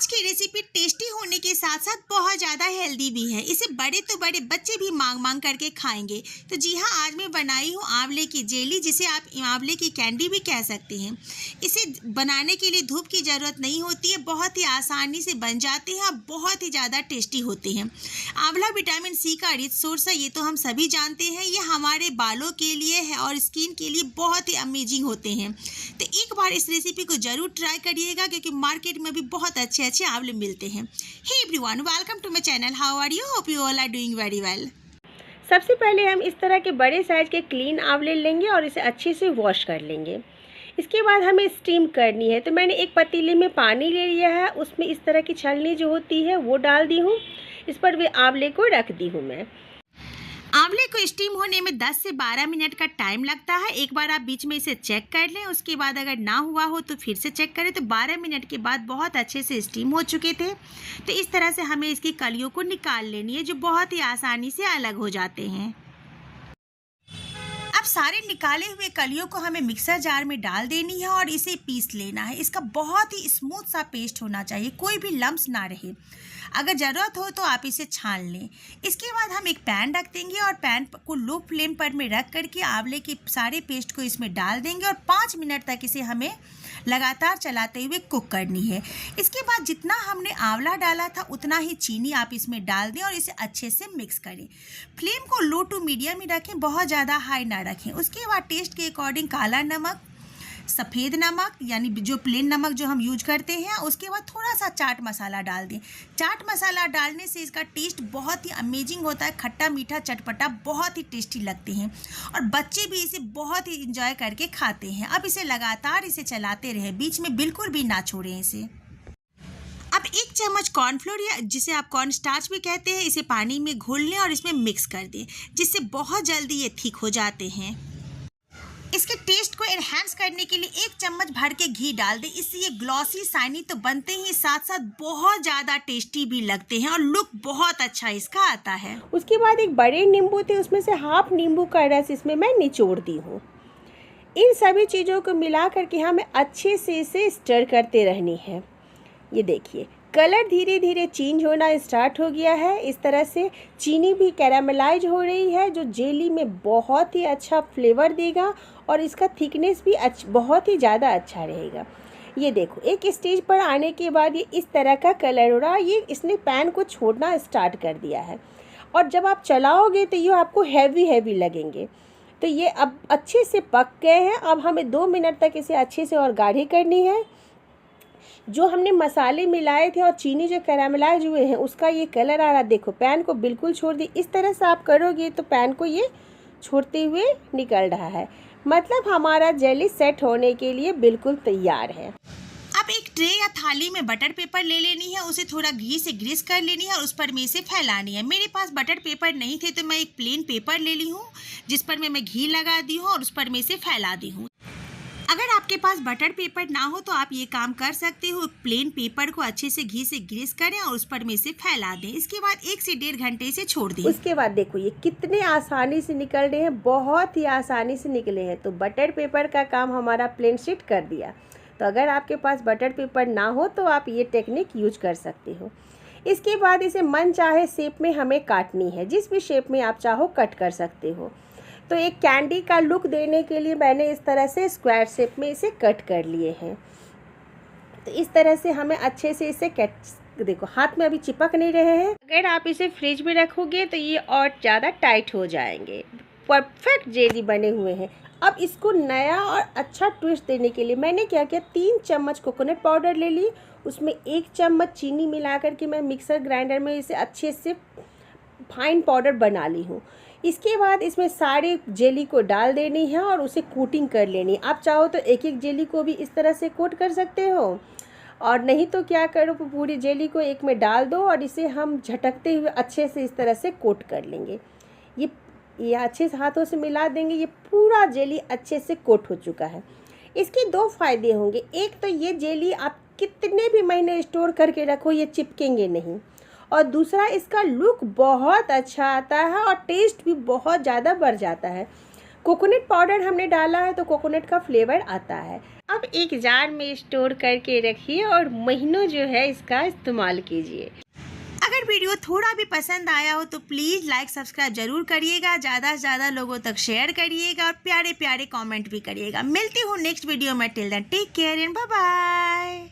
की recipe tasty होने के साथ साथ बहुत ज़्यादा हेल्दी भी है। इसे बड़े तो बड़े बच्चे भी मांग मांग करके खाएंगे। तो जी हाँ, आज मैं बनाई हूँ आंवले की जेली, जिसे आप आंवले की कैंडी भी कह सकते हैं। इसे बनाने के लिए धूप की ज़रूरत नहीं होती है, बहुत ही आसानी से बन जाते हैं और बहुत ही ज़्यादा टेस्टी होते हैं। आंवला विटामिन सी का रिच सोर्स है, ये तो हम सभी जानते हैं। ये हमारे बालों के लिए है और स्किन के लिए बहुत ही अमेजिंग होते हैं। तो एक बार इस रेसिपी को ज़रूर ट्राई करिएगा, क्योंकि मार्केट में भी बहुत अच्छे अच्छे आंवले मिलते हैं। Hey everyone, welcome to my channel. How are you? Hope you all are doing very well. सबसे पहले हम इस तरह के बड़े साइज़ के क्लीन आंवले लेंगे और इसे अच्छे से वॉश कर लेंगे। इसके बाद हमें स्टीम करनी है। तो मैंने एक पतीले में पानी ले लिया है, उसमें इस तरह की छलनी जो होती है वो डाल दी हूँ। इस पर वे आंवले को रख दी हूँ मैं। आंवले को स्टीम होने में 10 से 12 मिनट का टाइम लगता है। एक बार आप बीच में इसे चेक कर लें, उसके बाद अगर ना हुआ हो तो फिर से चेक करें। तो 12 मिनट के बाद बहुत अच्छे से स्टीम हो चुके थे। तो इस तरह से हमें इसकी कलियों को निकाल लेनी है, जो बहुत ही आसानी से अलग हो जाते हैं। अब सारे निकाले हुए कलियों को हमें मिक्सर जार में डाल देनी है और इसे पीस लेना है। इसका बहुत ही स्मूथ सा पेस्ट होना चाहिए, कोई भी लम्स ना रहे। अगर ज़रूरत हो तो आप इसे छान लें। इसके बाद हम एक पैन रख देंगे और पैन को लो फ्लेम पर में रख करके आंवले के सारे पेस्ट को इसमें डाल देंगे और 5 मिनट तक इसे हमें लगातार चलाते हुए कुक करनी है। इसके बाद जितना हमने आंवला डाला था उतना ही चीनी आप इसमें डाल दें और इसे अच्छे से मिक्स करें। फ्लेम को लो टू मीडियम ही रखें, बहुत ज़्यादा हाई ना रखें। उसके बाद टेस्ट के अकॉर्डिंग काला नमक, सफ़ेद नमक यानी जो प्लेन नमक जो हम यूज करते हैं, उसके बाद थोड़ा सा चाट मसाला डाल दें। चाट मसाला डालने से इसका टेस्ट बहुत ही अमेजिंग होता है, खट्टा मीठा चटपटा बहुत ही टेस्टी लगते हैं और बच्चे भी इसे बहुत ही इंजॉय करके खाते हैं। अब इसे लगातार इसे चलाते रहें, बीच में बिल्कुल भी ना छोड़ें इसे। अब 1 चम्मच कॉर्नफ्लोर या जिसे आप कॉर्न स्टार्च भी कहते हैं, इसे पानी में घोल लें और इसमें मिक्स कर दें, जिससे बहुत जल्दी ये थिक हो जाते हैं। इसके टेस्ट को एनहांस करने के लिए 1 चम्मच भर के घी डाल दें। इससे ये ग्लॉसी शाइनी तो बनते ही साथ साथ बहुत ज़्यादा टेस्टी भी लगते हैं और लुक बहुत अच्छा इसका आता है। उसके बाद एक बड़े नींबू थे, उसमें से हाफ नींबू का रस इसमें मैं निचोड़ दी हूँ। इन सभी चीज़ों को मिला करके हमें अच्छे से इसे स्टर करते रहनी है। ये देखिए, कलर धीरे धीरे चेंज होना स्टार्ट हो गया है। इस तरह से चीनी भी कैरामलाइज हो रही है, जो जेली में बहुत ही अच्छा फ्लेवर देगा और इसका थिकनेस भी बहुत ही ज़्यादा अच्छा रहेगा। ये देखो, एक स्टेज पर आने के बाद ये इस तरह का कलर हो रहा है। ये इसने पैन को छोड़ना स्टार्ट कर दिया है और जब आप चलाओगे तो ये आपको हैवी हैवी लगेंगे। तो ये अब अच्छे से पक गए हैं। अब हमें 2 मिनट तक इसे अच्छे से और गाढ़ी करनी है। जो हमने मसाले मिलाए थे और चीनी जो कैरामलाइज हुए हैं, उसका ये कलर आ रहा, देखो पैन को बिल्कुल छोड़ दी। इस तरह से आप करोगे तो पैन को ये छोड़ते हुए निकल रहा है, मतलब हमारा जेली सेट होने के लिए बिल्कुल तैयार है। अब एक ट्रे या थाली में बटर पेपर ले लेनी है, उसे थोड़ा घी से ग्रीस कर लेनी है और उस पर में इसे फैलानी है। मेरे पास बटर पेपर नहीं थे तो मैं एक प्लेन पेपर ले ली हूँ, जिस पर मैं घी लगा दी हूँ और उस पर में इसे फैला दी हूँ। अगर आपके पास बटर पेपर ना हो तो आप ये काम कर सकते हो, प्लेन पेपर को अच्छे से घी से ग्रीस करें और उस पर में इसे फैला दें। इसके बाद 1 से 1.5 घंटे से छोड़ दें। उसके बाद देखो ये कितने आसानी से निकल रहे हैं, बहुत ही आसानी से निकले हैं। तो बटर पेपर का काम हमारा प्लेन शीट कर दिया। तो अगर आपके पास बटर पेपर ना हो तो आप ये टेक्निक यूज कर सकते हो। इसके बाद इसे मन चाहे शेप में हमें काटनी है, जिस भी शेप में आप चाहो कट कर सकते हो। तो एक कैंडी का लुक देने के लिए मैंने इस तरह से स्क्वायर शेप में इसे कट कर लिए हैं। तो इस तरह से हमें अच्छे से इसे देखो, हाथ में अभी चिपक नहीं रहे हैं। अगर आप इसे फ्रिज में रखोगे तो ये और ज़्यादा टाइट हो जाएंगे। परफेक्ट जेली बने हुए हैं। अब इसको नया और अच्छा ट्विस्ट देने के लिए मैंने क्या किया, 3 चम्मच कोकोनट पाउडर ले ली, उसमें 1 चम्मच चीनी मिला करके मैं मिक्सर ग्राइंडर में इसे अच्छे से फाइन पाउडर बना ली हूँ। इसके बाद इसमें सारे जेली को डाल देनी है और उसे कोटिंग कर लेनी है। आप चाहो तो एक एक जेली को भी इस तरह से कोट कर सकते हो, और नहीं तो क्या करो, पूरी जेली को एक में डाल दो और इसे हम झटकते हुए अच्छे से इस तरह से कोट कर लेंगे। ये अच्छे से हाथों से मिला देंगे। ये पूरा जेली अच्छे से कोट हो चुका है। इसके 2 फ़ायदे होंगे। एक तो ये जेली आप कितने भी महीने स्टोर करके रखो, ये चिपकेंगे नहीं, और दूसरा इसका लुक बहुत अच्छा आता है और टेस्ट भी बहुत ज़्यादा बढ़ जाता है। कोकोनट पाउडर हमने डाला है तो कोकोनट का फ्लेवर आता है। अब एक जार में स्टोर करके रखिए और महीनों जो है इसका इस्तेमाल कीजिए। अगर वीडियो थोड़ा भी पसंद आया हो तो प्लीज़ लाइक सब्सक्राइब जरूर करिएगा, ज़्यादा से ज़्यादा लोगों तक शेयर करिएगा और प्यारे प्यारे कमेंट भी करिएगा। मिलती हूँ नेक्स्ट वीडियो में। Till then take care and bye bye.